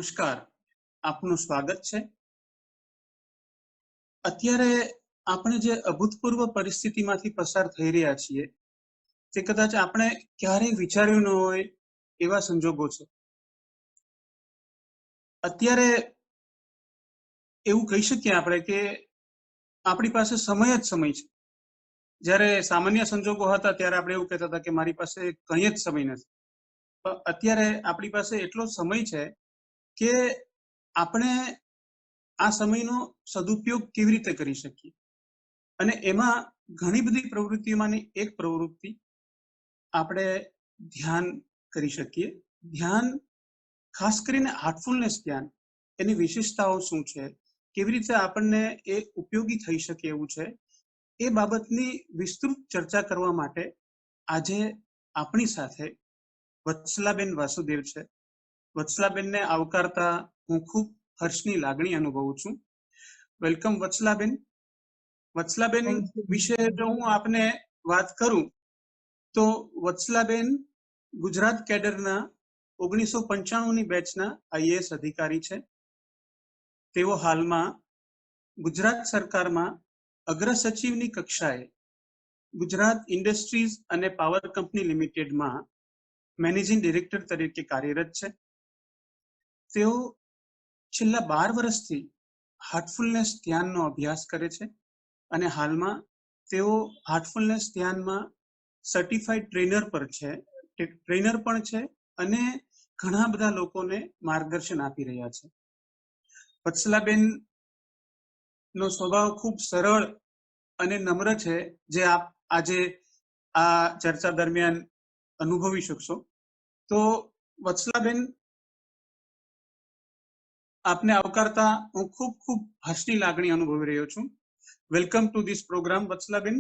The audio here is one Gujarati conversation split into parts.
નમસ્કાર, આપનું સ્વાગત છે। અત્યારે આપણે જે અભૂતપૂર્વ પરિસ્થિતિમાંથી પસાર થઈ રહ્યા છીએ તે કદાચ આપણે ક્યારેય વિચાર્યું ન હોય એવા સંજોગો છે। અત્યારે એવું કહી શકીએ આપણે કે આપણી પાસે સમય જ સમય છે। જ્યારે સામાન્ય સંજોગો હતા ત્યારે આપણે એવું કહેતા હતા કે મારી પાસે કંઈ જ સમય નથી, પણ અત્યારે આપણી પાસે એટલો સમય છે કે આપણે આ સમયનો સદુપયોગ કેવી રીતે કરી શકીએ। અને એમાં ઘણી બધી પ્રવૃત્તિઓમાંની એક પ્રવૃત્તિ આપણે ધ્યાન કરી શકીએ। ધ્યાન, ખાસ કરીને હાર્ટફુલનેસ ધ્યાન, એની વિશેષતાઓ શું છે, કેવી રીતે આપણને એ ઉપયોગી થઈ શકે એવું છે, એ બાબતની વિસ્તૃત ચર્ચા કરવા માટે આજે આપણી સાથે વત્સલાબેન વાસુદેવ છે। વત્સલાબેનને આવકારતા હું ખૂબ હર્ષની લાગણી અનુભવું છું। વેલકમ વત્સલાબેન। વત્સલાબેન વિશે જો હું આપને વાત કરું તો વત્સલાબેન ગુજરાત કેડરના 1995ની બેચના આઈએએસ અધિકારી છે। તેઓ હાલમાં ગુજરાત સરકારમાં અગ્ર સચિવની કક્ષાએ ગુજરાત ઇન્ડસ્ટ્રીઝ અને પાવર કંપની લિમિટેડમાં મેનેજિંગ ડિરેક્ટર તરીકે કાર્યરત છે। તેઓ છેલ્લા 12 વર્ષથી હાર્ટફુલનેસ ધ્યાનનો અભ્યાસ કરે છે અને હાલમાં તેઓ હાર્ટફુલનેસ ધ્યાનમાં સર્ટિફાઈડ ટ્રેનર પણ છે અને ઘણા બધા લોકોને માર્ગદર્શન આપી રહ્યા છે। વત્સલાબેન નો સ્વભાવ ખૂબ સરળ અને નમ્ર છે, જે આપ આજે આ ચર્ચા દરમિયાન અનુભવી શકશો। તો વત્સલાબેન, આપને આવકારતા હું ખૂબ ખૂબ હર્ષની લાગણી અનુભવી રહ્યો છું। વેલકમ ટુ ધીસ પ્રોગ્રામ વત્સલાબેન।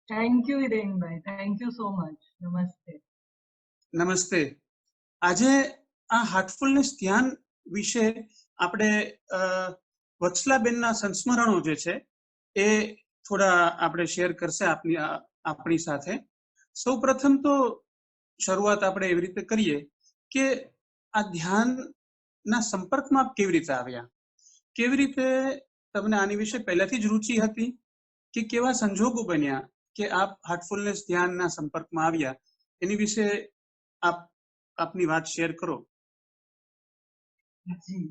થેન્ક યુ હિરેનભાઈ, થેન્ક યુ સો મચ। નમસ્તે। નમસ્તે। આજે આ હાર્ટફુલનેસ ધ્યાન વિશે આપણે વત્સલાબેનના સંસ્મરણો જે છે એ થોડા આપણે શેર કરશે આપણી સાથે। સૌપ્રથમ તો શરૂઆત આપણે એવી રીતે કરીએ કે આ ધ્યાનના સંપર્કમાં કેવી રીતે આવ્યા, કેવી રીતે તમને આની વિશે પહેલાથી જ રુચિ હતી કે કેવા સંજોગો બન્યા કે આપ હાર્ટફુલનેસ ધ્યાનના સંપર્કમાં આવ્યા, એની વિશે આપની વાત શેર કરો। જી,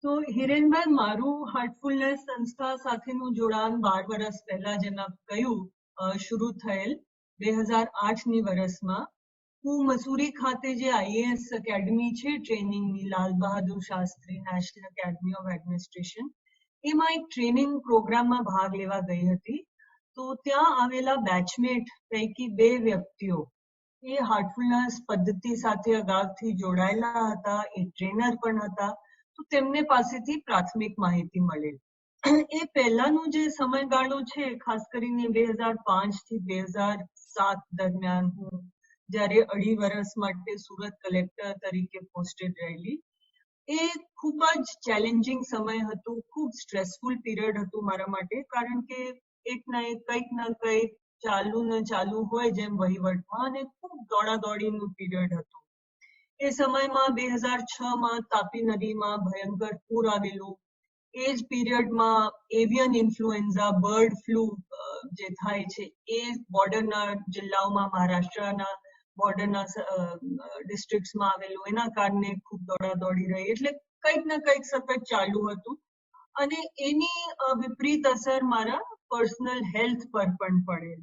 તો હિરેનભાઈ, મારું હાર્ટફુલનેસ સંસ્થા સાથેનું જોડાણ 12 વર્ષ પહેલા જેમ આપ કહ્યું શરૂ થયેલ 2008ની વર્ષમાં। હું મસૂરી ખાતે જે આઈએએસ એકેડમી છે ટ્રેનિંગની, Lal Bahadur Shastri national academy of administration, એમાં એક ટ્રેનિંગ પ્રોગ્રામમાં ભાગ લેવા ગઈ હતી। તો ત્યાં આવેલા બેચમેટ પૈકી 2 વ્યક્તિઓ એ હાર્ટફુલનેસ પદ્ધતિ સાથે અગાઉથી જોડાયેલા હતા, એ ટ્રેનર પણ હતા। તો તેમને પાસેથી પ્રાથમિક માહિતી મળેલ। એ પહેલાનો જે સમયગાળો છે, ખાસ કરીને 2005 થી 2007 દરમિયાન હું જ્યારે 2.5 વર્ષ માટે સુરત કલેક્ટર તરીકે પોસ્ટેડ રહેલી, એ ખૂબ જ ચેલેન્જિંગ સમય હતો, ખૂબ સ્ટ્રેસફુલ પીરિયડ હતું મારા માટે, કારણ કે એક ના એક કંઈક ના કંઈક ચાલુ ને ચાલુ હોય જેમ વહીવટમાં, અને ખૂબ દોડાદોડીનું પીરિયડ હતું। એ સમયમાં 2006માં તાપી નદીમાં ભયંકર પૂર આવેલું। એ જ પીરિયડમાં એવિયન ઇન્ફ્લુએન્ઝા, બર્ડ ફ્લૂ જે થાય છે એ બોર્ડરના જિલ્લાઓમાં, મહારાષ્ટ્રના બોર્ડરના ડિસ્ટ્રિક્ટ્સમાં આવેલું, એના કારણે ખૂબ દોડાદોડી રહી, એટલે કંઈક ને કંઈક સતત ચાલુ હતું। અને એની વિપરીત અસર મારા પર્સનલ હેલ્થ પર પણ પડેલ।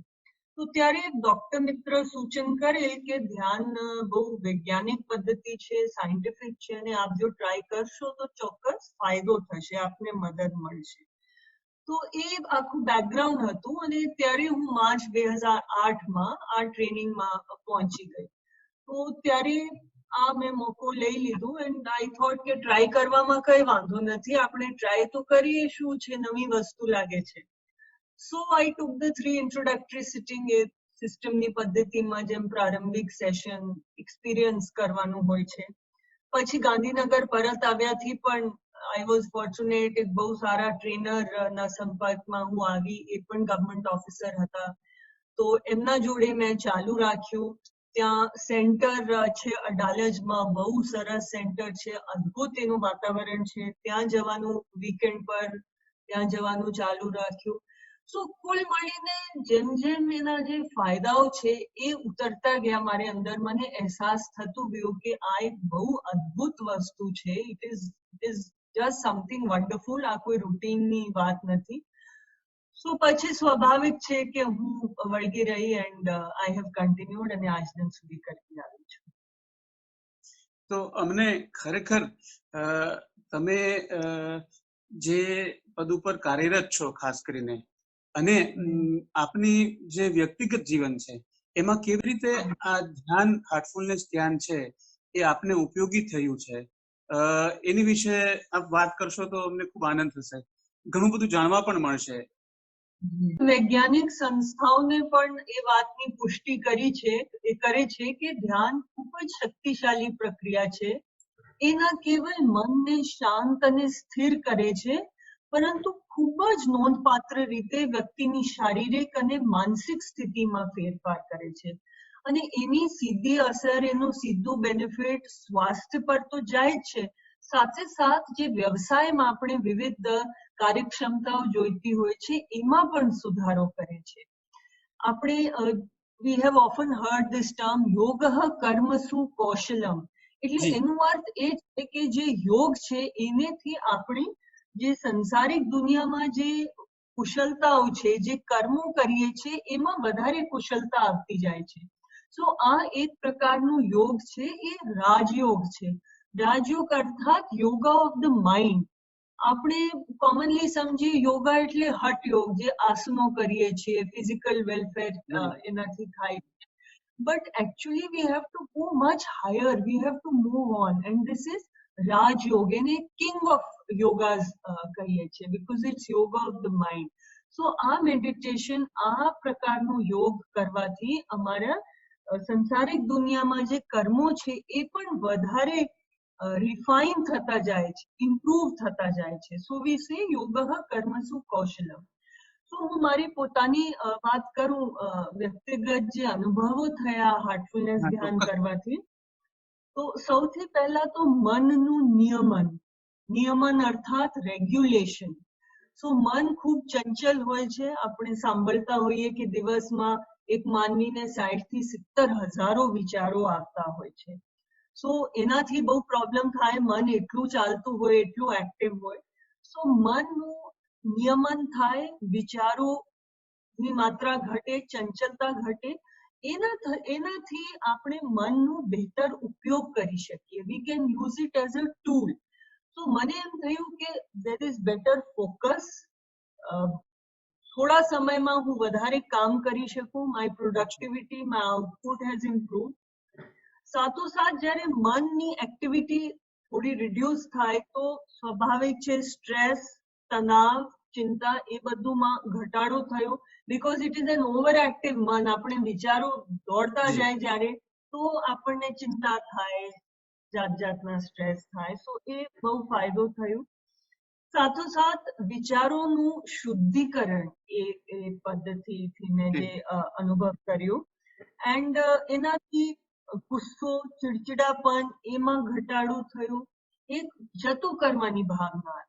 તો ત્યારે ડોક્ટર મિત્ર સૂચન કરેલ કે ધ્યાન બહુ વૈજ્ઞાનિક પદ્ધતિ છે, સાયન્ટિફિક છે, અને આપ જો ટ્રાય કરશો તો ચોક્કસ ફાયદો થશે, આપને મદદ મળશે। તો એ આખું બેકગ્રાઉન્ડ હતું, અને ત્યારે હું માર્ચ 2008માં આ ટ્રેનિંગમાં પહોંચી ગઈ। તો ત્યારે આ મેં મોકો લઈ લીધો, એન્ડ આઈ થોટ કે ટ્રાય કરવામાં કઈ વાંધો નથી, આપણે ટ્રાય તો કરીએ, શું છે, નવી વસ્તુ લાગે છે। સો આઈ ટુક ધ 3 ઇન્ટ્રોડક્ટરી સિટિંગ। એ સિસ્ટમની પદ્ધતિમાં જેમ પ્રારંભિક સેશન એક્સપિરિયન્સ કરવાનું હોય છે, પછી ગાંધીનગર પરત આવ્યાથી પણ આઈ વોઝ ફોર્ચ્યુનેટ, એક બહુ સારા ટ્રેનરના સંપર્કમાં હું આવી, એ પણ ગવર્મેન્ટ ઓફિસર હતા, તો એમના જોડે મેં ચાલુ રાખ્યું। ત્યાં સેન્ટર છે અડાલજમાં, બહુ સરસ સેન્ટર છે, અદ્ભુત એનું વાતાવરણ છે. ત્યાં જવાનું વીકેન્ડ પર ત્યાં જવાનું ચાલુ રાખ્યું. સો કુલ મળીને જેમ જેમ એના જે ફાયદાઓ છે એ ઉતરતા ગયા મારે અંદર, મને અહેસાસ થતું ગયો કે આ એક બહુ અદ્ભુત વસ્તુ છે. It is just something wonderful. આ કોઈ રૂટીનની વાત નથી. સો પછી સ્વાભાવિક છે કે હું વળગી રહી એન્ડ આઈ હેવ કન્ટિન્યુડ અને આજ દિન સુધી કરતી આવી છું. તો અમને ખરેખર તમે જે પદ ઉપર કાર્યરત છો ખાસ કરીને, અને આપની જે વ્યક્તિગત જીવન છે એમાં કેવી રીતે આ ધ્યાન, હાર્ટફુલનેસ ધ્યાન છે એ આપને ઉપયોગી થયું છે, એની વિશે આપ વાત કરશો તો અમને ખૂબ આનંદ થશે. ઘણું બધું જાણવા પણ મળશે. વૈજ્ઞાનિક સંસ્થાઓને પણ એ વાતની પુષ્ટિ કરી છે, એ કરે છે કે ધ્યાન ખૂબ જ શક્તિશાળી પ્રક્રિયા છે. એના કેવલ મનને શાંત અને સ્થિર કરે છે, પરંતુ ખૂબ જ નોંધપાત્ર રીતે વ્યક્તિની શારીરિક અને માનસિક સ્થિતિમાં ફેરફાર કરે છે. અને એની સીધી અસર, એનું સીધું બેનિફિટ સ્વાસ્થ્ય પર તો જાય જ છે, સાથે સાથ જે વ્યવસાયમાં આપણે વિવિધ કાર્યક્ષમતાઓ જોઈતી હોય છે એમાં પણ સુધારો કરે છે. આપણે we have often heard this term યોગઃ કર્મસુ કૌશલમ. એટલે એનો અર્થ એ છે કે જે યોગ છે એનેથી આપણે જે સંસારિક દુનિયામાં જે કુશળતાઓ છે, જે કર્મો કરીએ છીએ એમાં વધારે કુશળતા આવતી જાય છે. સો આ એક પ્રકારનું યોગ છે, એ રાજયોગ છે. રાજયોગ અર્થાત યોગા ઓફ ધ માઇન્ડ. આપણે કોમનલી સમજીએ યોગા એટલે હઠ યોગ, જે આસનો કરીએ છીએ, ફિઝિકલ વેલફેર એનાથી થાય. But actually we have to go much higher, we have to move on, and this is Raj Yoga, and king of yogas kahiye chhe, because it's yoga of the mind. So આ મેડિટેશન, આ પ્રકારનું યોગ કરવાથી અમારા સંસારિક દુનિયામાં જે કર્મો છે એ પણ વધારે રિફાઇન થતા જાય છે, ઇમ્પ્રૂવ થતા જાય છે. સો વી સે યોગઃ કર્મસુ કૌશલમ. તો હું મારી પોતાની વાત કરું, વ્યક્તિગત જે અનુભવો થયા હાર્ટફુલનેસ ધ્યાન કરવાથી, તો સૌથી પહેલા તો મનનું નિયમન અર્થાત રેગ્યુલેશન. સો મન ખૂબ ચંચલ હોય છે. આપણે સાંભળતા હોઈએ કે દિવસમાં એક માનવીને 60 થી 70 હજારો વિચારો આવતા હોય છે. સો એનાથી બહુ પ્રોબ્લેમ થાય. મન એટલું ચાલતું હોય, એટલું એક્ટિવ હોય. સો મનનું નિયમન થાય, વિચારોની માત્રા ઘટે, ચંચલતા ઘટે. એનાથી આપણે મનનું બહેતર ઉપયોગ કરી શકીએ. We can use it as a tool. તો મને એમ થયું કે there is better focus. થોડા સમયમાં હું વધારે કામ કરી શકું. My productivity, my output has improve. સાથોસાથ જ્યારે મનની એક્ટિવિટી થોડી રિડ્યુસ થાય તો સ્વાભાવિક છે સ્ટ્રેસ, તણાવ, ચિંતા એ બધુંમાં ઘટાડો થયો. Because it is an over active મન. આપણે વિચારો દોડતા જાય જ્યારે, તો આપણને ચિંતા થાય, જાત જાતના સ્ટ્રેસ થાય. સો એ બહુ ફાયદો થયો. સાથોસાથ વિચારોનું શુદ્ધિકરણ એ પદ્ધતિથી મેં જે અનુભવ કર્યો, એન્ડ એનાથી ગુસ્સો, ચિડચિડાપણ એમાં ઘટાડો થયો. એક જતું કરવાની ભાવના,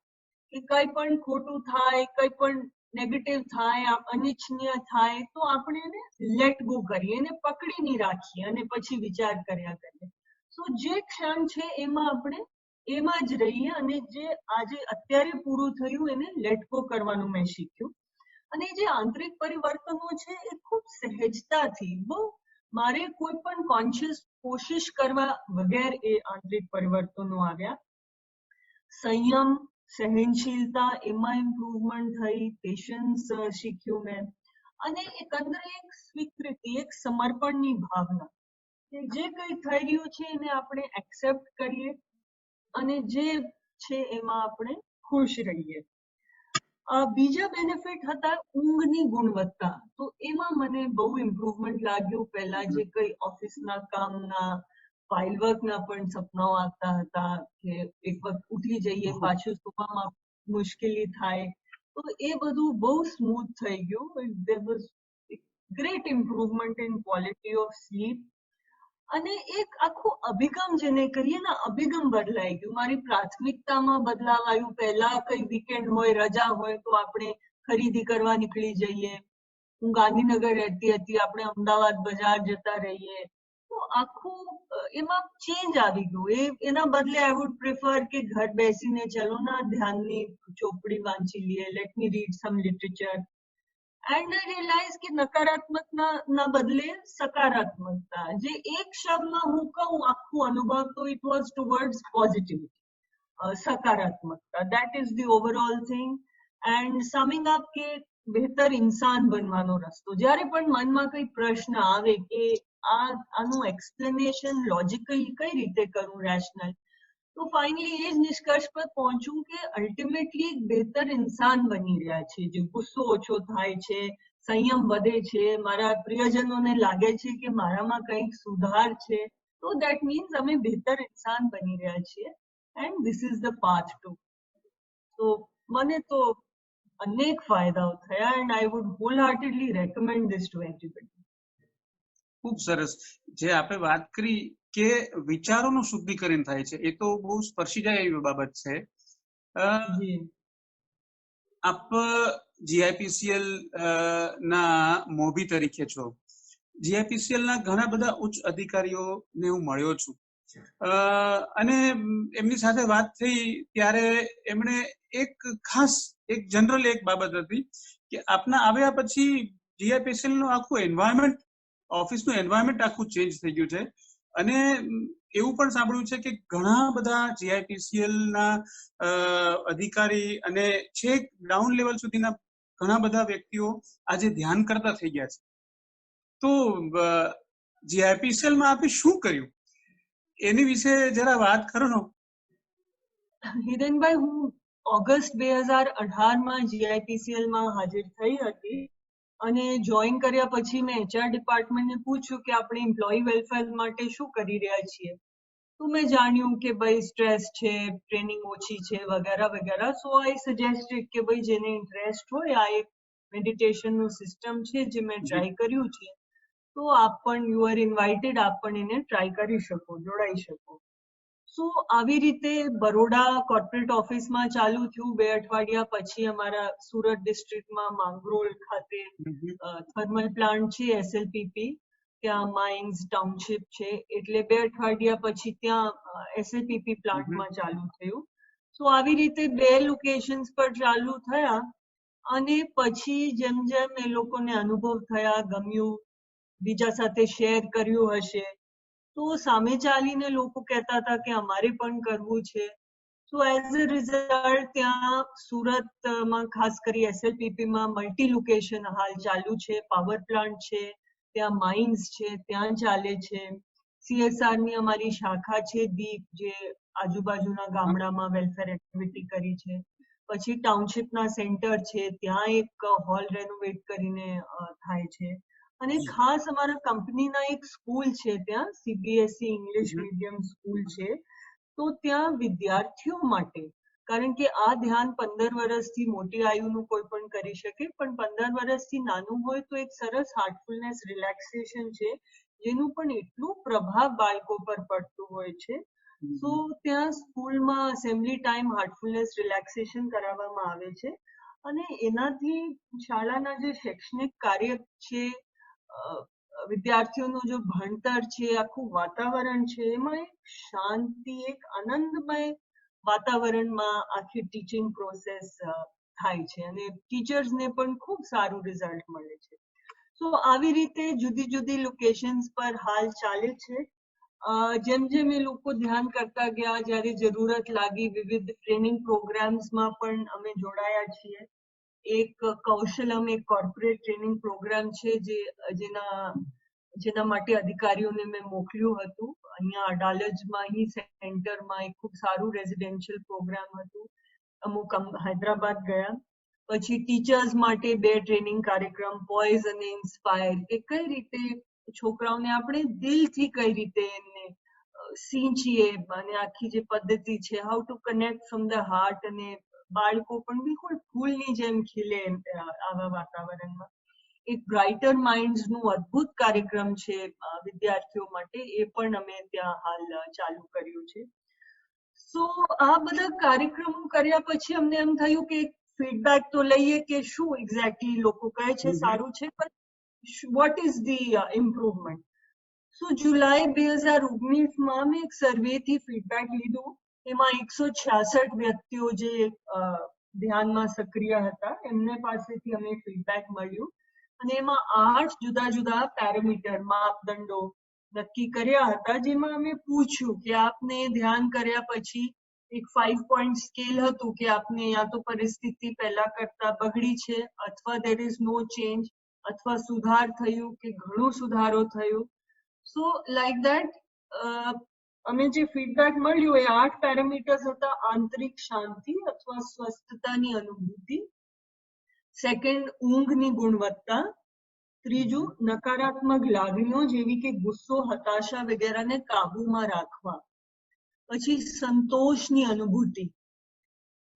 કે કંઈ પણ ખોટું થાય, કંઈ પણ નેગેટિવ થાય, અનિચ્છનીય થાય, તો આપણે એને લેટ ગો કરીએ, એને પકડી નહીં રાખીએ અને પછી વિચાર કર્યા કરીએ. સો જે ક્ષણ છે એમાં આપણે એમાં જ રહીએ, અને જે આજે અત્યારે પૂરું થયું એને લેટ ગો કરવાનું મેં શીખ્યું. અને જે આંતરિક પરિવર્તનો છે એ ખૂબ સહેજતાથી, બહુ મારે કોઈ પણ કોન્શિયસ કોશિશ કરવા વગર એ આંતરિક પરિવર્તનો આવ્યા. સંયમ, સહનશીલતા એમાં ઇમ્પ્રુવમેન્ટ થઈ, પેશન્સ શીખ્યું મેં. અને એકંદરે એક સ્વીકૃતિ, એક સમર્પણની ભાવના, કે જે કંઈ થઈ રહ્યું છે એને આપણે એક્સેપ્ટ કરીએ અને જે છે એમાં આપણે ખુશ રહીએ. બીજા બેનિફિટ હતા ઊંઘની ગુણવત્તા. તો એમાં મને બહુ ઇમ્પ્રુવમેન્ટ લાગ્યું. પહેલા જે કંઈ ઓફિસના કામના, ફાઇલ વર્કના પણ સપનાઓ આવતા હતા કે એક વખત ઉઠી જઈએ, પાછું સુવામાં મુશ્કેલી થાય, તો એ બધું બહુ સ્મૂથ થઈ ગયું. there was great improvement in quality of sleep. અને એક આખું અભિગમ જેને કહીએ ને, અભિગમ બદલાઈ ગયું. મારી પ્રાથમિકતામાં બદલાવ આવ્યું. પહેલા કઈ વીકેન્ડ હોય, રજા હોય તો આપણે ખરીદી કરવા નીકળી જઈએ. હું ગાંધીનગર રહેતી હતી, આપણે અમદાવાદ બજાર જતા રહીએ. તો આખું એમાં ચેન્જ આવી ગયું. એના બદલે આઈ વુડ પ્રિફર કે ઘર બેસીને ચલો ના ધ્યાનની ચોપડી વાંચી લઈએ, let me read some literature. And I realise કે નકારાત્મક ના બદલે સકારાત્મકતા, જે એક શબ્દમાં હું કહું આખું અનુભવ, તો ઇટ વોઝ ટુવર્ડ્સ પોઝિટિવિટી, સકારાત્મકતા. That is the overall thing. And summing up કે બહેતર ઇન્સાન બનવાનો રસ્તો. જ્યારે પણ મનમાં કઈ પ્રશ્ન આવે કે આનું એક્સપ્લેનેશન લોજિકલી કઈ રીતે કરું, રેશનલ, તો ફાઇનલી એ જ નિષ્કર્ષ પર પહોંચું કે અલ્ટિમેટલી એક બહેતર ઇન્સાન બની રહ્યા છે, જે ગુસ્સો ઓછો થાય છે, સંયમ વધે છે, મારા પ્રિયજનોને લાગે છે કે મારામાં કંઈક સુધાર છે, તો દેટ મીન્સ અમે બહેતર ઇન્સાન બની રહ્યા છીએ. And this is the path to. તો મને તો અનેક ફાયદાઓ થયા. And I would wholeheartedly recommend this to everybody. ખૂબ સરસ. જે આપણે વાત કરી કે વિચારોનું શુદ્ધિકરણ થાય છે, એ તો બહુ સ્પર્શી જાય એવી બાબત છે. જી આપ જીઆઈપીસીએલ ના મોભી તરીકે છો. જીઆઈપીસીએલ ના ઘણા બધા ઉચ્ચ અધિકારીઓને હું મળ્યો છું, અને એમની સાથે વાત થઈ ત્યારે એમણે એક ખાસ એક જનરલ એક બાબત હતી કે આપના આવ્યા પછી જીઆઈપીસીએલ નું આખું એન્વાયરમેન્ટ, ઓફિસનું એન્વાયરમેન્ટ આખું ચેન્જ થઈ ગયું છે. અને એવું પણ સાંભળ્યું છે કે ઘણા બધા જીઆઈપીસીએલ ના અધિકારી અને છેક ગ્રાઉન્ડ લેવલ સુધીના ઘણા બધા વ્યક્તિઓ આજે ધ્યાન કરતા થઈ ગયા છે. તો જીઆઈપીસીએલ માં આપે શું કર્યું એની વિશે જરા વાત કરો. હિરેનભાઈ, હું ઓગસ્ટ 2018માં જીઆઈપીસીએલ માં હાજર થઈ હતી. અને જોઈન કર્યા પછી મેં એચઆર ડિપાર્ટમેન્ટને પૂછ્યું કે આપણે એમ્પ્લોયી વેલફેર માટે શું કરી રહ્યા છીએ. તો મેં જાણ્યું કે ભાઈ સ્ટ્રેસ છે, ટ્રેનિંગ ઓછી છે, વગેરે વગેરે. સો આઈ સજેસ્ટેડ કે ભાઈ જેને ઇન્ટરેસ્ટ હોય, આ એક મેડિટેશનનું સિસ્ટમ છે જે મેં ટ્રાય કર્યું છે, તો આપ પણ યુ આર ઇન્વાઇટેડ, આપ પણ એને ટ્રાય કરી શકો, જોડાઈ શકો. સો આવી રીતે બરોડા કોર્પોરેટ ઓફિસમાં ચાલુ થયું. 2 અઠવાડિયા પછી અમારા સુરત ડિસ્ટ્રિક્ટમાં માંગરોળ ખાતે થર્મલ પ્લાન્ટ છે, એસએલપીપી, ત્યાં માઇન્સ ટાઉનશીપ છે, એટલે 2 અઠવાડિયા પછી ત્યાં એસએલપીપી પ્લાન્ટમાં ચાલુ થયું. સો આવી રીતે 2 લોકેશન્સ પર ચાલુ થયા. અને પછી જેમ જેમ એ લોકોને અનુભવ થયા, ગમ્યું, બીજા સાથે શેર કર્યું હશે, તો સામે ચાલીને લોકો કહેતા હતા કે અમારે પણ કરવું છે. સો એઝ અ રિઝલ્ટ ત્યાં સુરતમાં ખાસ કરી એસએલપીપીમાં મલ્ટી લોકેશન હાલ ચાલુ છે. પાવર પ્લાન્ટ છે, ત્યાં માઇન્સ છે, ત્યાં ચાલે છે. CSR ની અમારી શાખા છે દીપ, જે આજુબાજુના ગામડામાં વેલફેર એક્ટિવિટી કરી છે. પછી ટાઉનશીપના સેન્ટર છે, ત્યાં એક હોલ રેનોવેટ કરીને થાય છે. અને ખાસ અમારા કંપનીના એક સ્કૂલ છે, ત્યાં સીબીએસઈ ઇંગ્લિશ મીડિયમ સ્કૂલ છે. તો ત્યાં વિદ્યાર્થીઓ માટે, કારણ કે આ ધ્યાન 15 વર્ષથી મોટી આયુનું કોઈ પણ કરી શકે, પણ 15 વર્ષથી નાનું હોય તો એક સરસ હાર્ટફુલનેસ રિલેક્સેશન છે, જેનું પણ એટલું પ્રભાવ બાળકો પર પડતું હોય છે. તો ત્યાં સ્કૂલમાં અસેમ્બલી ટાઈમ હાર્ટફુલનેસ રિલેક્સેશન કરાવવામાં આવે છે. અને એનાથી શાળાના જે શૈક્ષણિક કાર્ય છે, વિદ્યાર્થીઓનું જો ભણતર છે, આખું વાતાવરણ છે, એમાં એક શાંતિ, એક આનંદમય વાતાવરણમાં આખી ટીચિંગ પ્રોસેસ થાય છે. અને ટીચર્સને પણ ખૂબ સારું રિઝલ્ટ મળે છે. તો આવી રીતે જુદી જુદી લોકેશન્સ પર હાલ ચાલે છે. જેમ જેમ એ લોકો ધ્યાન કરતા ગયા, જ્યારે જરૂરત લાગી, વિવિધ ટ્રેનિંગ પ્રોગ્રામ્સમાં પણ અમે જોડાયા છીએ. એક કૌશલમ, એક કોર્પોરેટ ટ્રેનિંગ પ્રોગ્રામ છે, જેના માટે અધિકારીઓને મેં મોકલ્યું હતું. અહીંયા અડાલજમાં અહીં સેન્ટરમાં એક ખૂબ સારું રેઝિડેન્શિયલ પ્રોગ્રામ હતું. અમુક હૈદરાબાદ ગયા. પછી ટીચર્સ માટે 2 ટ્રેનિંગ કાર્યક્રમ, પોઈઝ અને ઇન્સ્પાયર, કે કઈ રીતે છોકરાઓને આપણે દિલથી કઈ રીતે એમને સિંચીએ, અને આખી જે પદ્ધતિ છે, how to connect from the heart, અને બાળકો પણ બિલકુલ ફૂલની જેમ ખીલે આવા વાતાવરણમાં. એક બ્રાઇટર માઇન્ડ્સનું અદ્ભુત કાર્યક્રમ છે વિદ્યાર્થીઓ માટે, એ પણ અમે ત્યાં હાલ ચાલુ કર્યું છે. સો આ બધા કાર્યક્રમો કર્યા પછી અમને એમ થયું કે ફીડબેક તો લઈએ કે શું એક્ઝેક્ટલી લોકો કહે છે સારું છે, પણ વોટ ઇઝ ધી ઇમ્પ્રુવમેન્ટ. સો જુલાઈ 2019માં મેં એક સર્વેથી ફીડબેક લીધું. એમાં 166 વ્યક્તિઓ જે ધ્યાનમાં સક્રિય હતા એમને પાસેથી અમે ફીડબેક મળ્યું, અને એમાં 8 જુદા જુદા પેરામીટર માપદંડો નક્કી કર્યા હતા, જેમાં અમે પૂછ્યું કે આપને ધ્યાન કર્યા પછી એક 5 પોઈન્ટ સ્કેલ હતું કે આપને યા તો પરિસ્થિતિ પહેલા કરતા બગડી છે, અથવા there is no change, અથવા સુધાર થયું કે ઘણો સુધારો થયો. સો લાઈક ધેટ અમે જે ફીડબેક મળ્યું એ 8 પેરામીટર્સ હતા. આંતરિક શાંતિ અથવા સ્વસ્થતાની અનુભૂતિ, સેકન્ડ ઊંઘની ગુણવત્તા, ત્રીજું નકારાત્મક લાગણીઓ જેવી કે ગુસ્સો, હતાશા વગેરેને કાબૂમાં રાખવા, પછી સંતોષની અનુભૂતિ,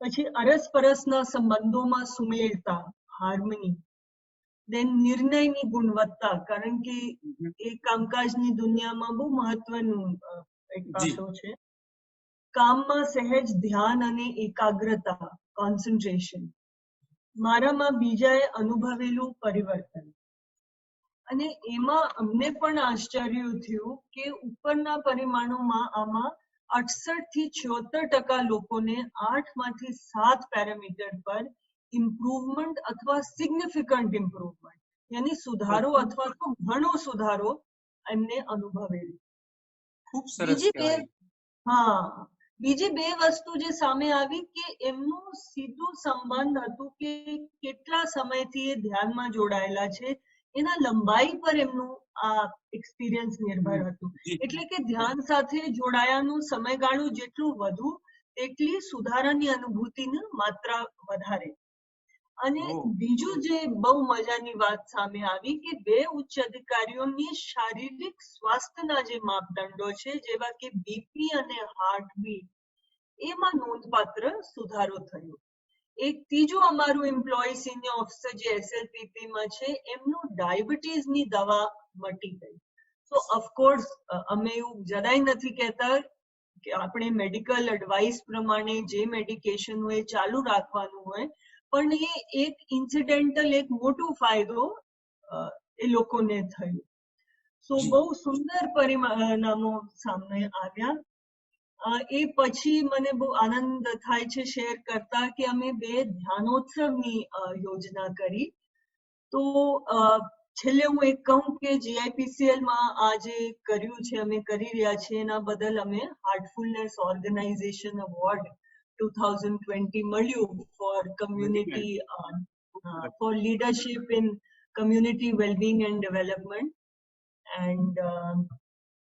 પછી અરસપરસના સંબંધોમાં સુમેળતા, હાર્મની, દેન નિર્ણયની ગુણવત્તા, કારણ કે એ કામકાજની દુનિયામાં બહુ મહત્વનું એક પાસો છે, કામમાં સહેજ ધ્યાન અને એકાગ્રતા, કોન્સન્ટ્રેશન, મારામાં બીજાએ અનુભવેલું પરિવર્તન. અને એમાં અમને પણ આશ્ચર્ય થયું કે ઉપરના પરિમાણોમાં આમાં 68 થી 76% લોકોને 8 માંથી 7 પેરામીટર પર ઇમ્પ્રુવમેન્ટ અથવા સિગ્નિફિકન્ટ ઇમ્પ્રુવમેન્ટ, યાની સુધારો અથવા તો ઘણો સુધારો એમને અનુભવેલું. ખૂબ સરસ કહેવાય. બીજી બે વસ્તુ જે સામે આવી કે એમનું સીધું સંબંધ હતું કે કેટલા સમયથી એ ધ્યાનમાં જોડાયેલા છે, એના લંબાઈ પર એમનું આ એક્સપિરિયન્સ નિર્ભર હતું. એટલે કે ધ્યાન સાથે જોડાયાનું સમયગાળું જેટલું વધુ એટલી સુધારાની અનુભૂતિની માત્રા વધારે. અને બીજું જે બહુ મજાની વાત સામે આવી કે 2 ઉચ્ચ અધિકારીઓની શારીરિક સ્વાસ્થ્યના જે માપદંડો છે, જેવા કે બીપી અને હાર્ટબીટ, એમાં નોંધપાત્ર સુધારો થયો. એક ત્રીજું અમારું એમ્પ્લોય સિનિયર ઓફિસર જે SLPP માં છે, એમનું ડાયાબિટીસની દવા મટી ગઈ. તો ઓફકોર્સ અમે એવું જરાય નથી કહેતા કે આપણે મેડિકલ એડવાઇસ પ્રમાણે જે મેડિકેશન હોય ચાલુ રાખવાનું હોય, પણ એ એક ઇન્સિડેન્ટલ એક મોટો ફાયદો એ લોકોને થયો. સો બહુ સુંદર પરિણામો સામે આવ્યા. એ પછી મને બહુ આનંદ થાય છે શેર કરતા કે અમે 2 ધ્યાનોત્સવની યોજના કરી. તો છેલ્લે હું એક કહું કે GIPCL માં આ જે કર્યું છે, અમે કરી રહ્યા છીએ, એના બદલ અમે હાર્ટફુલનેસ ઓર્ગેનાઇઝેશન એવોર્ડ 2020 મળ્યું for community for leadership in community wellbeing and development. And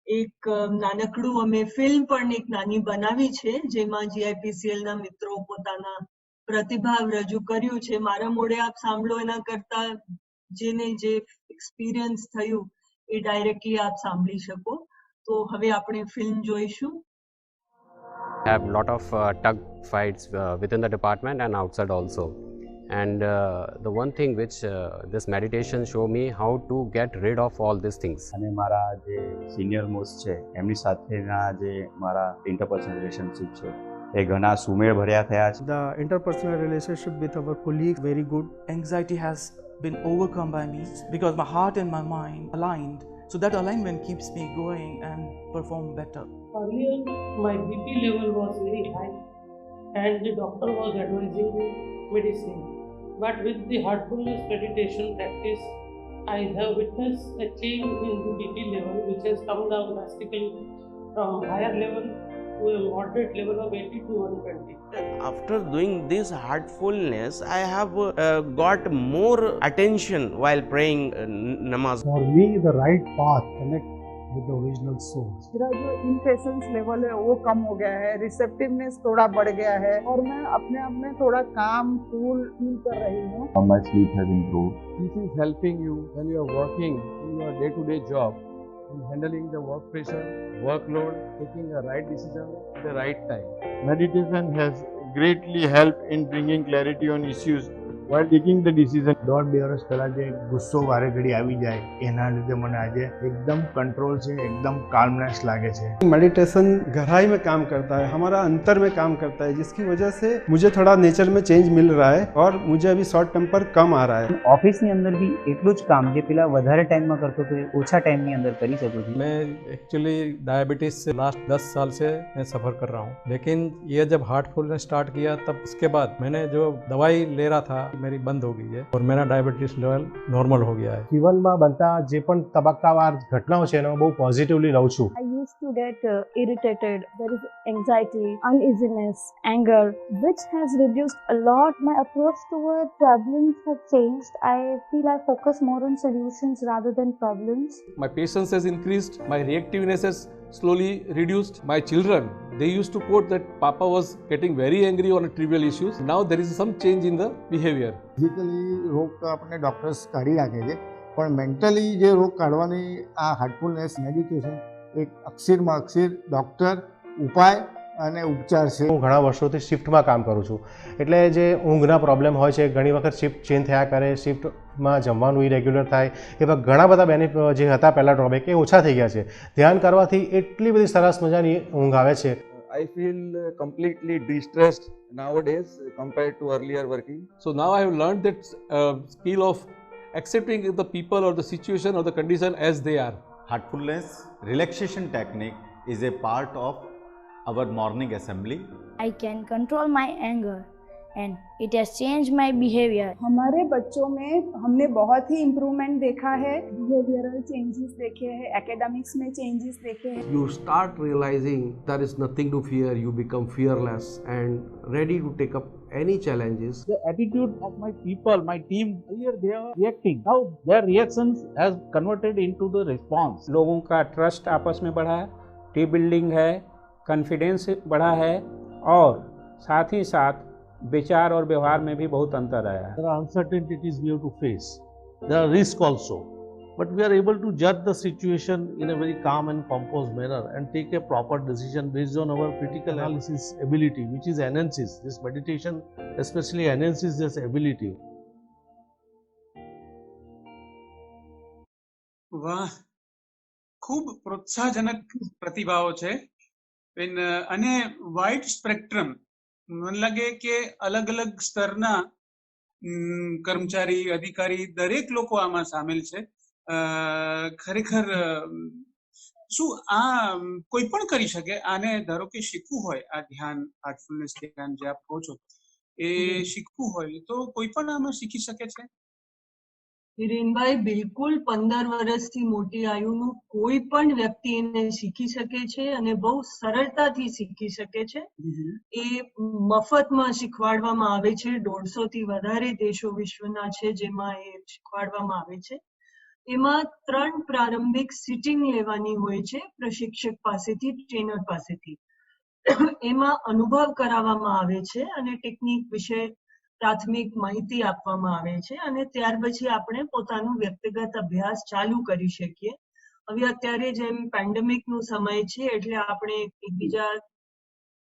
એક નાનકડું અમે ફિલ્મ પણ એક નાની બનાવી છે, જેમાં GIPCL ના મિત્રો પોતાના પ્રતિભાવ રજૂ કર્યું છે. મારા મોઢે આપ સાંભળો એના કરતા જેને જે એક્સપિરિયન્સ થયું એ ડાયરેક્ટલી આપ સાંભળી શકો. તો હવે આપણે ફિલ્મ જોઈશું. Have a lot of tug fights within the department and outside also, and the one thing which this meditation show me how to get rid of all these things. અને મારા જે સિનિયર મોસ્ટ છે એમની સાથેના જે મારા ઇન્ટરપર્સનલ રિલેશનશિપ છે એ ઘણા સુમેળભર્યા થયા છે. The interpersonal relationship with our colleagues very good. Anxiety has been overcome by me because my heart and my mind aligned. So that alignment keeps me going and perform better. Earlier, my BP level was very high and the doctor was advising me medicine. But with the heartfulness meditation practice, I have witnessed a change in the BP level, which has come down drastically from higher level to a moderate level of 80 to 120. After doing this heartfulness, I have got more attention while praying namaz. For me, the right path connect with the original source. मेरा जो इम्पेशेंस लेवल है वो कम हो गया है, रिसेप्टिवनेस थोड़ा बढ़ गया है और मैं अपने आप में थोड़ा काम कूल फील कर रही हूँ. My sleep has improved. This is helping you when you are working in your day-to-day job, in handling the work pressure, workload, taking the right decision at the right time. Meditation has greatly helped in bringing clarity on issues while taking the decision. 1.5 વર્ષ પહેલાં જે ગુસ્સો વારે ઘડી આવી જાય એના લીધે મને આજે एकदम कंट्रोल છે, एकदम काल्मनेस लागे છે. मेडिटेशन गहराई में काम करता है, हमारा अंतर में काम करता है, जिसकी वजह से मुझे थोड़ा नेचर में चेंज मिल रहा है और मुझे अभी शॉर्ट टेम्पर कम आ रहा है. ઓફિસની અંદર બી એટલું જ કામ જે પેલા વધારે ટાઈમમાં કરતો તો એ ઓછા ટાઈમની અંદર કરી શકું છું. मैं एक्चुअली डायबिटीज से लास्ट 10 साल से मैं सफ़र कर रहा हूँ, लेकिन ये जब हार्टफुलनेस स्टार्ट किया तब उसके बाद मैंने जो दवाई ले रहा था मेरी बंद हो गई है और मेरा डायबिटीज लेवल नॉर्मल हो गया है. જીવનમાં બનતા જે પણ તબક્કાવાર ઘટનાઓ છે એનો બહુ પોઝિટિવલી રહું છું. I used to get irritated. There is anxiety, uneasiness, anger, which has reduced a lot. My approach toward problems have changed. I feel I focus more on solutions rather than problems. My patience has increased, my reactiveness has slowly reduced. My children, they used to quote that Papa was getting very angry on trivial issues. Now there is some change in the behavior. Physically રોગ તો આપણે ડૉક્ટર્સ કાઢી નાખે છે, પણ મેન્ટલી જે રોગ કાઢવાની આ હાર્ટફુલનેસ મેડિટેશન એક અક્ષરમાં અક્ષર ડૉક્ટર ઉપાય અને ઉપચાર છે. હું ઘણા વર્ષોથી શિફ્ટમાં કામ કરું છું, એટલે જે ઊંઘના પ્રોબ્લેમ હોય છે ઘણી વખત શિફ્ટ ચેન્જ થયા કરે, શિફ્ટમાં જમવાનું ઇરેગ્યુલર થાય, એવા ઘણા બધા બેનિફિટ જે હતા પહેલાં ડ્રોબેક એ ઓછા થઈ ગયા છે. ધ્યાન કરવાથી એટલી બધી સરસ મજાની ઊંઘ આવે છે. I feel completely de-stressed nowadays compared to earlier working. So now I have learned that skill of accepting the people or the situation or the condition as they are. Heartfulness relaxation technique is a part of our morning assembly. I can control my anger and it has changed my behavior. हमारे बच्चों में हमने बहुत ही इम्प्रूवमेंट देखा है, बिहेवियरल चेंजेस देखे हैं, एकेडमिक्स में चेंजेस देखे हैं. You start realizing there is nothing to fear, you become fearless and ready to take up any challenges. The attitude of my people, my team, earlier they are reacting. Now their reactions has converted into the response. लोगों का ट्रस्ट आपस में बढ़ा है, टीम बिल्डिंग है, कॉन्फिडेंस बढ़ा है और साथ ही साथ विचार और व्यवहार में भी बहुत अंतर आया है. There are uncertainties we have to face. There are risks also. But we are able to judge the situation in a very calm and composed manner and take a proper decision based on our critical analysis ability, which is enhances. This meditation especially enhances this ability. વાહ, ખૂબ પ્રોત્સાહજનક પ્રતિભાવો છે અને વાઇડ સ્પેક્ટ્રમ. મને લાગે કે અલગ અલગ સ્તરના કર્મચારી, અધિકારી, દરેક લોકો આમાં સામેલ છે. ખરેખર શું આ કોઈ પણ કરી શકે? આને ધારો કે શીખવું હોય, આ ધ્યાન, હાર્ટફુલનેસ ધ્યાન જે આપ કહો છો એ શીખવું હોય તો કોઈ પણ આમાં શીખી શકે છે? હિરેનભાઈ, બિલકુલ 15 વર્ષથી મોટી આયુનું કોઈ પણ વ્યક્તિ એને શીખી શકે છે અને બહુ સરળતાથી શીખી શકે છે. એ મફતમાં શીખવાડવામાં આવે છે. 150 થી વધારે દેશો વિશ્વના છે જેમાં એ શીખવાડવામાં આવે છે. એમાં 3 પ્રારંભિક સિટિંગ લેવાની હોય છે પ્રશિક્ષક પાસેથી, ટ્રેનર પાસેથી. એમાં અનુભવ કરાવવામાં આવે છે અને ટેકનિક વિશે પ્રાથમિક માહિતી આપવામાં આવે છે અને ત્યાર પછી આપણે પોતાનું વ્યક્તિગત અભ્યાસ ચાલુ કરી શકીએ. હવે અત્યારે જેમ પેન્ડેમિકનો સમય છે એટલે આપણે એકબીજા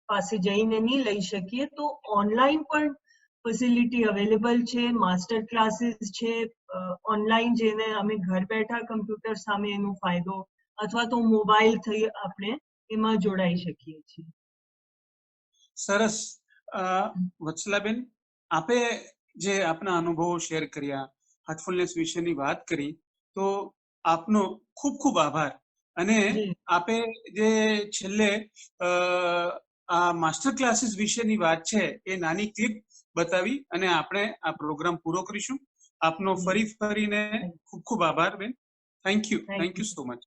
પાસે જઈને નહીં લઈ શકીએ, તો ઓનલાઈન પણ ફેસિલિટી અવેલેબલ છે, માસ્ટર ક્લાસીસ છે ઓનલાઈન, જેને અમે ઘર બેઠા કમ્પ્યુટર સામે એનો ફાયદો અથવા તો મોબાઈલ થઈ આપણે એમાં જોડાઈ શકીએ છીએ. સરસ. વત્સલાબેન, આપે જે આપના અનુભવો શેર કર્યા, હાર્ટફુલનેસ વિશેની વાત કરી, તો આપનો ખૂબ ખૂબ આભાર. અને આપે જે છેલ્લે આ માસ્ટર ક્લાસીસ વિશેની વાત છે એ નાની ક્લિપ બતાવી અને આપણે આ પ્રોગ્રામ પૂરો કરીશું. આપનો ફરીને ખૂબ ખૂબ આભાર બેન. Thank you so much.